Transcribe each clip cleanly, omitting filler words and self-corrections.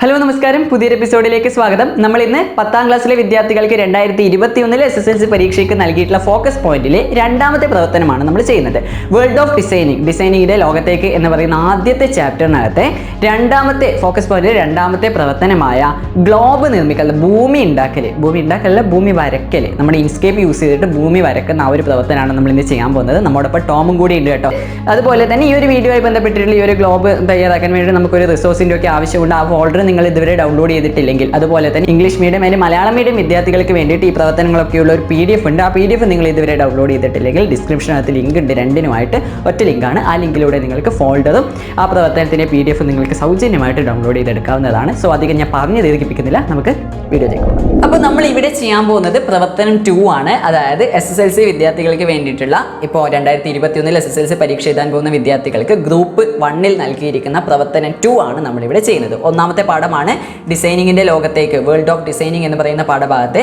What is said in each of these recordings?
Hello നമസ്കാരം, പുതിയൊരു എപ്പിസോഡിലേക്ക് സ്വാഗതം. നമ്മൾ ഇന്ന് 10ാം ക്ലാസ്സിലെ വിദ്യാർത്ഥികൾക്ക് 2021 SSLC പരീക്ഷയ്ക്ക് നൽകിയിട്ടുള്ള ഫോക്കസ് പോയിന്റിലെ രണ്ടാമത്തെ പ്രവർത്തനമാണ് നമ്മൾ ചെയ്യുന്നത്. വേൾഡ് ഓഫ് ഡിസൈനിങ്ങിന്റെ ലോകത്തേക്ക് എന്ന് പറയുന്ന ആദ്യത്തെ ചാപ്റ്ററിനകത്തെ രണ്ടാമത്തെ ഫോക്കസ് പോയിന്റിലെ രണ്ടാമത്തെ പ്രവർത്തനമായ ഗ്ലോബ് നിർമ്മിക്കൽ, ഭൂമി ഉണ്ടാക്കൽ, ഭൂമി വരയ്ക്കൽ, നമ്മുടെ ഇൻസ്കേപ്പ് യൂസ് ചെയ്തിട്ട് ഭൂമി വരക്കുന്ന ആ ഒരു പ്രവർത്തനമാണ് നമ്മൾ ഇന്ന് ചെയ്യാൻ പോകുന്നത്. നമ്മോടൊപ്പം ടോമും കൂടി ഉണ്ട് കേട്ടോ. അതുപോലെ തന്നെ ഈ ഒരു വീഡിയോയുമായി ബന്ധപ്പെട്ടിട്ടുള്ള ഈ ഒരു ഗ്ലോബ് തയ്യാറാക്കാൻ വേണ്ടി നമുക്കൊരു റിസോഴ്സിൻ്റെ ഒക്കെ ആവശ്യമുണ്ട്. ആ ഫോൾഡർ നിങ്ങൾ ഇതുവരെ ഡൗൺലോഡ് ചെയ്തിട്ടില്ലെങ്കിൽ, അതുപോലെ തന്നെ ഇംഗ്ലീഷ് മീഡിയം അല്ലെങ്കിൽ മലയാളം മീഡിയം വിദ്യാർത്ഥികൾക്ക് വേണ്ടിയിട്ട് ഈ പ്രവർത്തനങ്ങളൊക്കെയുള്ള ഒരു PDF ഉണ്ട്. ആ PDF നിങ്ങൾ ഇതുവരെ ഡൗൺലോഡ് ചെയ്തിട്ടില്ലെങ്കിൽ ഡിസ്ക്രിപ്ഷനകത്ത് ലിങ്ക് ഉണ്ട്. രണ്ടിനുമായിട്ട് ഒറ്റ ലിങ്കാണ്. ആ ലിങ്കിലൂടെ നിങ്ങൾക്ക് ഫോൾഡറും ആ പ്രവർത്തനത്തിൻ്റെ PDF നിങ്ങൾക്ക് സൗജന്യമായിട്ട് ഡൗൺലോഡ് ചെയ്തെടുക്കാവുന്നതാണ്. സോ അധികം ഞാൻ പറഞ്ഞു ദീർഘിപ്പിക്കുന്നില്ല, നമുക്ക് വീഡിയോയിലേക്ക് പോകാം. അപ്പോൾ നമ്മൾ ഇവിടെ ചെയ്യാൻ പോകുന്നത് പ്രവർത്തനം 2 ആണ്. അതായത് SSLC വിദ്യാർത്ഥികൾക്ക് വേണ്ടിയിട്ടുള്ള ഇപ്പോൾ 2021 SSLC പരീക്ഷ എഴുതാൻ പോകുന്ന വിദ്യാർത്ഥികൾക്ക് ഗ്രൂപ്പ് 1 നൽകിയിരിക്കുന്ന പ്രവർത്തനം 2 ആണ് നമ്മളിവിടെ ചെയ്യുന്നത്. ഒന്നാമത്തെ പാഠമാണ് ഡിസൈനിങ്ങിന്റെ ലോകത്തേക്ക്, വേൾഡ് ഓഫ് ഡിസൈനിങ് എന്ന് പറയുന്ന പാഠഭാഗത്തെ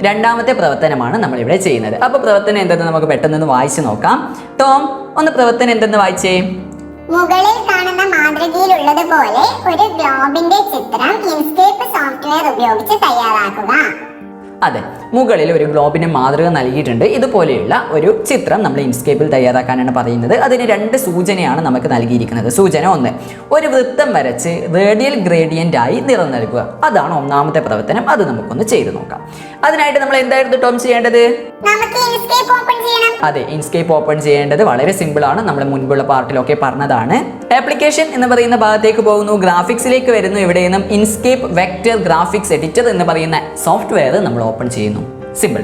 രണ്ടാമത്തെ പ്രവർത്തനമാണ് നമ്മളിവിടെ ചെയ്യുന്നത്. അപ്പോൾ പ്രവർത്തനം എന്തെന്ന് നമുക്ക് പെട്ടെന്ന് വായിച്ചു നോക്കാം. ടോം, ഒന്ന് പ്രവർത്തനം എന്തെന്ന് വായിച്ചേ. മുകളിൽ കാണുന്ന മാതൃകയിലുള്ളതുപോലെ ഒരു ഗ്ലോബിന്റെ ചിത്രം ഇൻസ്കേപ്പ് സോഫ്റ്റ്വെയർ ഉപയോഗിച്ച് തയ്യാറാക്കുക. അതെ, മുകളിൽ ഒരു ഗ്ലോബിന് മാതൃക നൽകിയിട്ടുണ്ട്. ഇതുപോലെയുള്ള ഒരു ചിത്രം നമ്മൾ ഇൻസ്കേപ്പിൽ തയ്യാറാക്കാനാണ് പറയുന്നത്. അതിന് 2 സൂചനയാണ് നമുക്ക് നൽകിയിരിക്കുന്നത്. സൂചന 1, ഒരു വൃത്തം വരച്ച് റേഡിയൽ ഗ്രേഡിയന്റ് ആയി നിറം നൽകുക. അതാണ് ഒന്നാമത്തെ പ്രവർത്തനം. അത് നമുക്കൊന്ന് ചെയ്തു നോക്കാം. അതിനായിട്ട് നമ്മൾ എന്തായിരുന്നു ടോം ചെയ്യേണ്ടത്? അതെ, ഇൻസ്കേപ്പ് ഓപ്പൺ ചെയ്യേണ്ടത് വളരെ സിമ്പിൾ ആണ്. നമ്മൾ മുൻപുള്ള പാർട്ടിലൊക്കെ പറഞ്ഞതാണ്. ആപ്ലിക്കേഷൻ എന്ന് പറയുന്ന ഭാഗത്തേക്ക് പോകുന്നു, ഗ്രാഫിക്സിലേക്ക് വരുന്നു. ഇവിടെ നിന്നും ഇൻസ്കേപ്പ് വെക്ടർ ഗ്രാഫിക്സ് എഡിറ്റർ എന്ന് പറയുന്ന സോഫ്റ്റ്വെയർ നമ്മൾ ഓപ്പൺ ചെയ്യുന്നു. സിമ്പിൾ.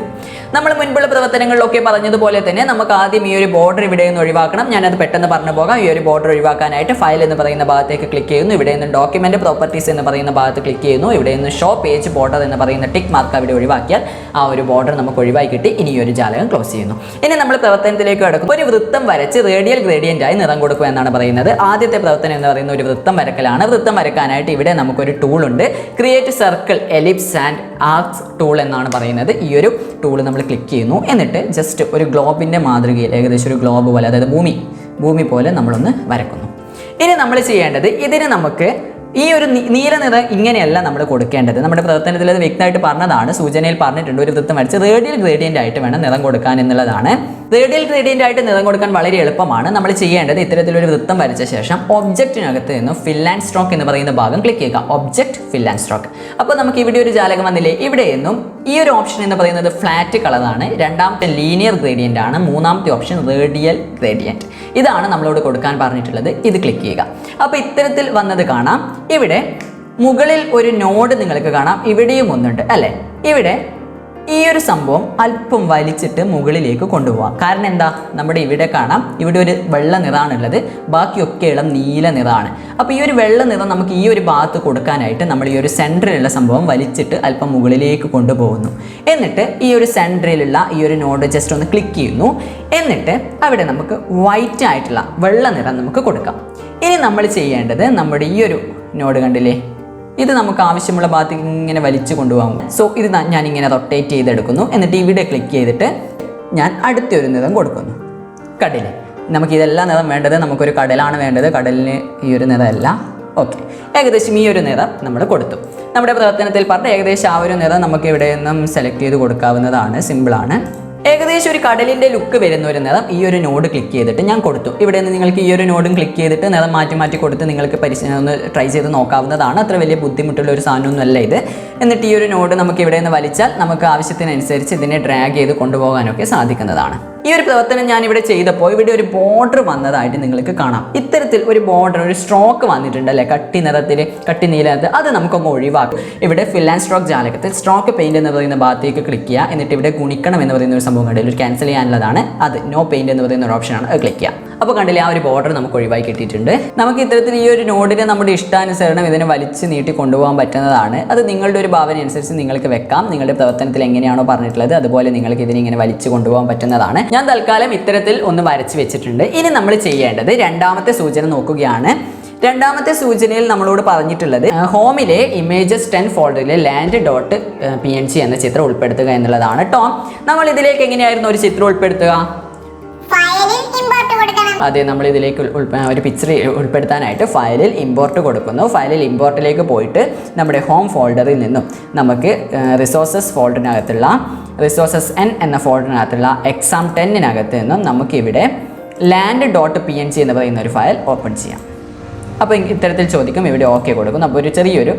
നമ്മൾ മുൻപുള്ള പ്രവർത്തനങ്ങളിലൊക്കെ പറഞ്ഞതുപോലെ തന്നെ നമുക്ക് ആദ്യം ഈ ഒരു ബോർഡർ ഇവിടെ നിന്ന് ഒഴിവാക്കണം. ഞാനത് പെട്ടെന്ന് പറഞ്ഞു പോകാം. ഈ ഒരു ബോർഡർ ഒഴിവാക്കാനായിട്ട് ഫയൽ എന്ന് പറയുന്ന ഭാഗത്തേക്ക് ക്ലിക്ക് ചെയ്യുന്നു. ഇവിടെ നിന്ന് ഡോക്യുമെന്റ് പ്രോപ്പർട്ടീസ് എന്ന് പറയുന്ന ഭാഗത്ത് ക്ലിക്ക് ചെയ്യുന്നു. ഇവിടെ നിന്ന് ഷോ പേജ് ബോർഡർ എന്ന് പറയുന്ന ടിക്ക് മാർക്ക് അവിടെ ഒഴിവാക്കിയാൽ ആ ഒരു ബോർഡർ നമുക്ക് ഒഴിവാക്കി കിട്ടി. ഇനി ഈ ഒരു ജാലകം ക്ലോസ് ചെയ്യുന്നു. ഇനി നമ്മൾ പ്രവർത്തനത്തിലേക്ക് കടക്കും. ഒരു വൃത്തം വരച്ച് റേഡിയൽ ഗ്രേഡിയന്റ് ആയി നിറം കൊടുക്കുക എന്നാണ് പറയുന്നത്. ആദ്യത്തെ പ്രവർത്തനം എന്ന് പറയുന്ന ഒരു വൃത്തം വരക്കലാണ്. വൃത്തം വരക്കാനായിട്ട് ഇവിടെ നമുക്കൊരു ടൂൾ ഉണ്ട്, create circle ellipse and arcs tool എന്നാണ് പറയുന്നത്. ഈ ഒരു ടൂൾ നമ്മൾ ക്ലിക്ക് ചെയ്യുന്നു. എന്നിട്ട് ജസ്റ്റ് ഒരു ഗ്ലോബിൻ്റെ മാതൃകയിൽ, ഏകദേശം ഒരു ഗ്ലോബ് പോലെ, അതായത് ഭൂമി പോലെ നമ്മളൊന്ന് വരക്കുന്നു. ഇനി നമ്മൾ ചെയ്യേണ്ടത്, ഇതിന് നമുക്ക് ഈ ഒരു നീല നിറം ഇങ്ങനെയല്ല നമ്മൾ കൊടുക്കേണ്ടത്. നമ്മുടെ പ്രവർത്തനത്തിൽ അത് വ്യക്തമായിട്ട് പറഞ്ഞതാണ്, സൂചനയിൽ പറഞ്ഞിട്ടുണ്ട്. ഒരു വൃത്തം വരച്ച് റേഡിയൽ ഗ്രേഡിയന്റ് ആയിട്ട് വേണം നിറം കൊടുക്കാൻ എന്നുള്ളതാണ്. റേഡിയൽ ഗ്രേഡിയന്റ് ആയിട്ട് നിറം കൊടുക്കാൻ വളരെ എളുപ്പമാണ്. നമ്മൾ ചെയ്യേണ്ടത്, ഇത്തരത്തിലൊരു വൃത്തം വരച്ച ശേഷം ഒബ്ജക്റ്റിനകത്ത് നിന്ന് ഫിൽ ആൻഡ് സ്ട്രോക്ക് എന്ന് പറയുന്ന ഭാഗം ക്ലിക്ക് ചെയ്യുക. Object fill and stroke. അപ്പോൾ നമുക്ക് ഇവിടെ ഒരു ജാലകം വന്നില്ലേ. ഇവിടെ നിന്നും ഈ ഒരു ഓപ്ഷൻ എന്ന് പറയുന്നത് ഫ്ലാറ്റ് കളറാണ്, രണ്ടാമത്തെ ലീനിയർ ഗ്രേഡിയന്റ് ആണ്, മൂന്നാമത്തെ ഓപ്ഷൻ റേഡിയൽ ഗ്രേഡിയന്റ്. ഇതാണ് നമ്മളോട് കൊടുക്കാൻ പറഞ്ഞിട്ടുള്ളത്. ഇത് ക്ലിക്ക് ചെയ്യുക. അപ്പോൾ ഇത്തരത്തിൽ വന്നത് കാണാം. ഇവിടെ മുകളിൽ ഒരു നോഡ് നിങ്ങൾക്ക് കാണാം, ഇവിടെയും ഒന്നുണ്ട് അല്ലേ. ഇവിടെ ഈ ഒരു സംഭവം അല്പം വലിച്ചിട്ട് മുകളിലേക്ക് കൊണ്ടുപോകാം. കാരണം എന്താ, നമ്മുടെ ഇവിടെ കാണാം, ഇവിടെ ഒരു വെള്ള നിറമാണുള്ളത്, ബാക്കിയൊക്കെ ഇളം നീല നിറമാണ്. അപ്പോൾ ഈ ഒരു വെള്ള നിറം നമുക്ക് ഈ ഒരു ഭാഗത്ത് കൊടുക്കാനായിട്ട് നമ്മൾ ഈ ഒരു സെൻറ്ററിലുള്ള സംഭവം വലിച്ചിട്ട് അല്പം മുകളിലേക്ക് കൊണ്ടുപോകുന്നു. എന്നിട്ട് ഈ ഒരു സെൻറ്ററിലുള്ള ഈ ഒരു നോഡ് ജസ്റ്റ് ഒന്ന് ക്ലിക്ക് ചെയ്യുന്നു. എന്നിട്ട് അവിടെ നമുക്ക് വൈറ്റ് ആയിട്ടുള്ള വെള്ള നിറം നമുക്ക് കൊടുക്കാം. ഇനി നമ്മൾ ചെയ്യേണ്ടത്, നമ്മുടെ ഈ ഒരു നോഡ് കണ്ടില്ലേ, ഇത് നമുക്ക് ആവശ്യമുള്ള ഭാഗത്തേക്ക് ഇങ്ങനെ വലിച്ചു കൊണ്ടുപോകും. സോ ഇത് ഞാനിങ്ങനെ റൊട്ടേറ്റ് ചെയ്തെടുക്കുന്നു. എന്നിട്ട് ഇവിടെ ക്ലിക്ക് ചെയ്തിട്ട് ഞാൻ അടുത്തൊരു നിറം കൊടുക്കുന്നു. കടല്, നമുക്ക് ഇതെല്ലാം നിറം വേണ്ടത്, നമുക്കൊരു കടലാണ് വേണ്ടത്. കടലിന് ഈ ഒരു നിറമല്ല. ഓക്കെ, ഏകദേശം ഈ ഒരു നിറം നമ്മൾ കൊടുത്തു. നമ്മുടെ പ്രവർത്തനത്തിൽ പറഞ്ഞ ഏകദേശം ആ ഒരു നിറം നമുക്ക് ഇവിടെ നിന്നും സെലക്ട് ചെയ്ത് കൊടുക്കാവുന്നതാണ്. സിമ്പിളാണ്. ഏകദേശം ഒരു കടലിൻ്റെ ലുക്ക് വരുന്ന ഒരു നിറം ഈ ഒരു നോഡ് ക്ലിക്ക് ചെയ്തിട്ട് ഞാൻ കൊടുത്തു. ഇവിടെ നിന്ന് നിങ്ങൾക്ക് ഈ ഒരു നോഡും ക്ലിക്ക് ചെയ്തിട്ട് നിറം മാറ്റി കൊടുത്ത് നിങ്ങൾക്ക് ഒന്ന് ട്രൈ ചെയ്ത് നോക്കാവുന്നതാണ്. അത്ര വലിയ ബുദ്ധിമുട്ടുള്ള ഒരു സാധനമൊന്നുമല്ല ഇത്. എന്നിട്ട് ഈ ഒരു നോഡ് നമുക്ക് ഇവിടെ നിന്ന് വലിച്ചാൽ നമുക്ക് ആവശ്യത്തിനനുസരിച്ച് ഇതിനെ ഡ്രാഗ് ചെയ്ത് കൊണ്ടുപോകാനൊക്കെ സാധിക്കുന്നതാണ്. ഈ ഒരു പ്രവർത്തനം ഞാൻ ഇവിടെ ചെയ്തപ്പോൾ ഇവിടെ ഒരു ബോർഡർ വന്നതായിട്ട് നിങ്ങൾക്ക് കാണാം. ഇത്തരത്തിൽ ഒരു ബോർഡർ, ഒരു സ്ട്രോക്ക് വന്നിട്ടുണ്ട് അല്ലേ, കട്ടി നിറത്തിൽ, കട്ടി നീലത്തിൽ. അത് നമുക്കൊന്ന് ഒഴിവാക്കും. ഇവിടെ ഫിൽ ആൻഡ് സ്ട്രോക്ക് ജാലകത്തിൽ സ്ട്രോക്ക് പെയിന്റ് എന്ന് പറയുന്ന ഭാഗത്തേക്ക് ക്ലിക്ക് ചെയ്യുക. എന്നിട്ട് ഇവിടെ ഗുണിക്കണം എന്ന് പറയുന്ന ഒരു സംഭവം കണ്ടില്ല, ഒരു ക്യാൻസൽ ചെയ്യാനുള്ളതാണ്. അത് നോ പെയിന്റ് എന്ന് പറയുന്ന ഒരു ഓപ്ഷനാണ്, അത് ക്ലിക്ക് ചെയ്യുക. അപ്പോൾ കണ്ടില്ലേ, ആ ഒരു ബോർഡർ നമുക്ക് ഒഴിവാക്കി കിട്ടിയിട്ടുണ്ട്. നമുക്ക് ഇത്തരത്തിൽ ഈ ഒരു നോഡിനെ നമ്മുടെ ഇഷ്ടാനുസരണം ഇതിനെ വലിച്ച് നീട്ടി കൊണ്ടുപോകാൻ പറ്റുന്നതാണ്. അത് നിങ്ങളുടെ ഒരു ഭാവന അനുസരിച്ച് നിങ്ങൾക്ക് വെക്കാം. നിങ്ങളുടെ പ്രവർത്തനത്തിൽ എങ്ങനെയാണോ പറഞ്ഞിട്ടുള്ളത് അതുപോലെ നിങ്ങൾക്ക് ഇതിനെ ഇങ്ങനെ വലിച്ചു കൊണ്ടുപോകാൻ പറ്റുന്നതാണ്. ഞാൻ തൽക്കാലം ഇത്തരത്തിൽ ഒന്ന് വരച്ച് വെച്ചിട്ടുണ്ട്. ഇനി നമ്മൾ ചെയ്യേണ്ടത് രണ്ടാമത്തെ സൂചന നോക്കുകയാണ്. രണ്ടാമത്തെ സൂചനയിൽ നമ്മളോട് പറഞ്ഞിട്ടുള്ളത് ഹോമിലെ ഇമേജസ് 10 ഫോൾഡറിലെ land.png എന്ന ചിത്രം ഉൾപ്പെടുത്തുക എന്നുള്ളതാണ്. ടോം, നമ്മൾ ഇതിലേക്ക് എങ്ങനെയായിരുന്നു ഒരു ചിത്രം ഉൾപ്പെടുത്തുക? ഫയലിൽ ഇമ്പോർട്ട് കൊടുക്കണം. അതെ, നമ്മൾ ഇതിലേക്ക് ഒരു പിക്ചർ ഉൾപ്പെടുത്താനായിട്ട് ഫയലിൽ ഇമ്പോർട്ട് കൊടുക്കുന്നു. ഫയലിൽ ഇമ്പോർട്ടിലേക്ക് പോയിട്ട് നമ്മുടെ ഹോം ഫോൾഡറിൽ നിന്നും നമുക്ക് റിസോഴ്സസ് ഫോൾഡറിനകത്തുള്ള റിസോഴ്സസ് N എന്ന ഫോൾഡറിനകത്തുള്ള എക്സാം 10-നകത്ത് നിന്നും നമുക്കിവിടെ land.png എന്ന് പറയുന്ന ഒരു ഫയൽ ഓപ്പൺ ചെയ്യാം. അപ്പോൾ ഇത്തരത്തിൽ ചോദിക്കും, ഇവിടെ ഓക്കെ കൊടുക്കും. അപ്പോൾ ഒരു ചെറിയൊരു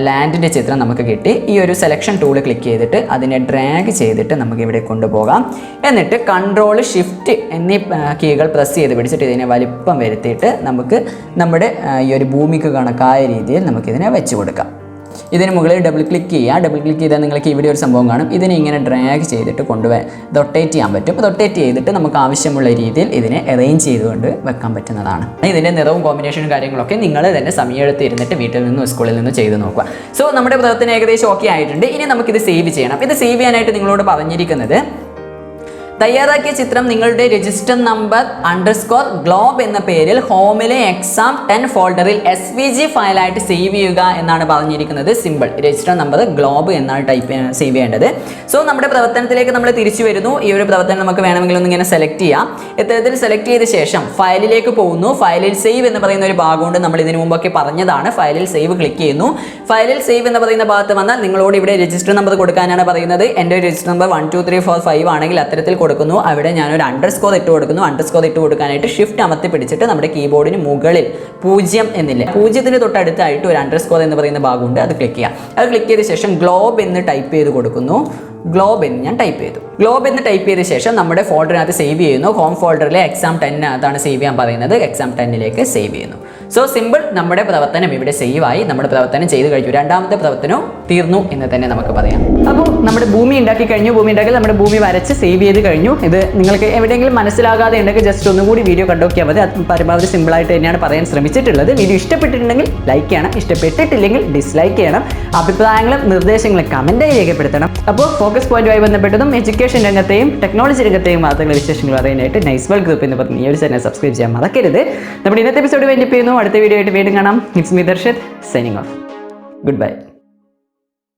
ലാൻഡിൻ്റെ ചിത്രം നമുക്ക് കിട്ടി. ഈ ഒരു സെലക്ഷൻ ടൂൾ ക്ലിക്ക് ചെയ്തിട്ട് അതിനെ ഡ്രാഗ് ചെയ്തിട്ട് നമുക്ക് ഇവിടെ കൊണ്ടുപോകാം. എന്നിട്ട് കൺട്രോൾ ഷിഫ്റ്റ് എന്നീ കീകൾ പ്രസ് ചെയ്ത് പിടിച്ചിട്ട് ഇതിനെ വലിപ്പം വരുത്തിയിട്ട് നമുക്ക് നമ്മുടെ ഈ ഒരു ഭൂമിക്ക് കണക്കായ രീതിയിൽ നമുക്കിതിനെ വെച്ച് കൊടുക്കാം. ഇതിന് മുകളിൽ ഡബിൾ ക്ലിക്ക് ചെയ്യുക. ഡബിൾ ക്ലിക്ക് ചെയ്താൽ നിങ്ങൾക്ക് ഇവിടെ ഒരു സംഭവം കാണും. ഇതിനെ ഇങ്ങനെ ഡ്രാഗ് ചെയ്തിട്ട് റൊട്ടേറ്റ് ചെയ്യാൻ പറ്റും. റൊട്ടേറ്റ് ചെയ്തിട്ട് നമുക്ക് ആവശ്യമുള്ള രീതിയിൽ ഇതിനെ അറേഞ്ച് ചെയ്തുകൊണ്ട് വെക്കാൻ പറ്റുന്നതാണ്. ഇതിൻ്റെ നിറവും കോമ്പിനേഷനും കാര്യങ്ങളൊക്കെ നിങ്ങൾ തന്നെ സമയമെടുത്ത് ഇരുന്നിട്ട് വീട്ടിൽ നിന്നും സ്കൂളിൽ നിന്നും ചെയ്ത് നോക്കുക. സോ നമ്മുടെ പ്രവർത്തനം ഏകദേശം ഓക്കെ ആയിട്ടുണ്ട്. ഇനി നമുക്കിത് സേവ് ചെയ്യണം. ഇത് സേവ് ചെയ്യാനായിട്ട് നിങ്ങളോട് പറഞ്ഞിരിക്കുന്നത്, തയ്യാറാക്കിയ ചിത്രം നിങ്ങളുടെ രജിസ്റ്റർ നമ്പർ _globe എന്ന പേരിൽ ഹോമിലെ എക്സാം 10 ഫോൾഡറിൽ SVG ഫയലായിട്ട് സേവ് ചെയ്യുക എന്നാണ് പറഞ്ഞിരിക്കുന്നത്. സിമ്പിൾ, രജിസ്റ്റർ നമ്പർ ഗ്ലോബ് എന്നാണ് സേവ് ചെയ്യേണ്ടത്. സോ നമ്മുടെ പ്രവർത്തനത്തിലേക്ക് നമ്മൾ തിരിച്ചു വരുന്നു. ഈ ഒരു പ്രവർത്തനം നമുക്ക് വേണമെങ്കിൽ ഒന്ന് ഇങ്ങനെ സെലക്ട് ചെയ്യാം. ഇത്തരത്തിൽ സെലക്ട് ചെയ്ത ശേഷം ഫയലിലേക്ക് പോകുന്നു. ഫയലിൽ സേവ് എന്ന് പറയുന്ന ഒരു ഭാഗമുണ്ട്. നമ്മൾ ഇതിനു മുമ്പൊക്കെ പറഞ്ഞതാണ്. ഫയലിൽ സേവ് ക്ലിക്ക് ചെയ്യുന്നു. ഫയലിൽ സേവ് എന്ന് പറയുന്ന ഭാഗത്ത് വന്നാൽ നിങ്ങളോട് ഇവിടെ രജിസ്റ്റർ നമ്പർ കൊടുക്കാനാണ് പറയുന്നത്. എൻ്റെ രജിസ്റ്റർ നമ്പർ 1 2 3 4 5 ആണെങ്കിൽ അത്തരത്തിൽ കൊടുക്കുന്നു. അവിടെ ഞാനൊരു അണ്ടർസ്കോർ ഇട്ട് കൊടുക്കുന്നു. അണ്ടർസ്കോർ ഇട്ട് കൊടുക്കാനായിട്ട് ഷിഫ്റ്റ് അമർത്തി പിടിച്ചിട്ട് നമ്മുടെ കീബോർഡിന് മുകളിൽ 0 എന്നില്ല, 0-ന് തൊട്ടടുത്തായിട്ട് ഒരു അണ്ടർസ്കോർ എന്ന് പറയുന്ന ഭാഗമുണ്ട്. അത് ക്ലിക്ക് ചെയ്യാം. അത് ക്ലിക്ക് ചെയ്ത ശേഷം ഗ്ലോബ് എന്ന് ടൈപ്പ് ചെയ്ത് കൊടുക്കുന്നു. ഗ്ലോബ് എന്ന് ഞാൻ ടൈപ്പ് ചെയ്തു. ഗ്ലോബ് എന്ന് ടൈപ്പ് ചെയ്ത ശേഷം നമ്മുടെ ഫോൾഡറിനകത്ത് സേവ് ചെയ്യുന്നു. ഹോം ഫോൾഡറിലെ എക്സാം 10-നകത്താണ് സേവ് ചെയ്യാൻ പറയുന്നത്. എക്സാം 10-ലേക്ക് സേവ് ചെയ്യുന്നു. സോ സിമ്പിൾ, നമ്മുടെ പ്രവർത്തനം ഇവിടെ സേവ് ആയി. നമ്മുടെ പ്രവർത്തനം ചെയ്ത് കഴിഞ്ഞു. രണ്ടാമത്തെ പ്രവർത്തനവും തീർന്നു എന്ന് തന്നെ നമുക്ക് പറയാം. അപ്പോൾ നമ്മുടെ ഭൂമി ഉണ്ടാക്കി കഴിഞ്ഞു. ഭൂമി ഉണ്ടാക്കി നമ്മുടെ ഭൂമി വരച്ച് സേവ് ചെയ്ത് കഴിഞ്ഞു. ഇത് നിങ്ങൾക്ക് എവിടെയെങ്കിലും മനസ്സിലാകാതെ ഉണ്ടെങ്കിൽ ജസ്റ്റ് ഒന്നുകൂടി വീഡിയോ കണ്ടോക്കിയാൽ മതി. അത് പരമാവധി സിമ്പിളായിട്ട് തന്നെയാണ് പറയാൻ ശ്രമിച്ചിട്ടുള്ളത്. വീഡിയോ ഇഷ്ടപ്പെട്ടിട്ടുണ്ടെങ്കിൽ ലൈക്ക് ചെയ്യണം, ഇഷ്ടപ്പെട്ടിട്ടില്ലെങ്കിൽ ഡിസ്ലൈക്ക് ചെയ്യണം. അഭിപ്രായങ്ങളും നിർദ്ദേശങ്ങളും കമൻറ്റായി രേഖപ്പെടുത്തണം. അപ്പോൾ ഫോക്കസ് പോയിന്റുമായി ബന്ധപ്പെട്ടതും എഡ്യൂക്കേഷൻ രംഗത്തെയും ടെക്നോളജി രംഗത്തെയും വാർത്തകളുടെ വിശേഷങ്ങൾ അറിയാനായിട്ട് നൈസ്വൽ ഗ്രൂപ്പ് എന്ന് പറഞ്ഞ് ഈ ഒരു ചാനൽ സബ്സ്ക്രൈബ് ചെയ്യാൻ മറക്കരുത്. നമ്മുടെ ഇന്നത്തെ എപ്പിസോഡ് വേണ്ടി ചെയ്യുന്നു. അടുത്ത വീഡിയോ ആയിട്ട് വീണ്ടും കാണാം. It's me Darshan signing off. Good bye.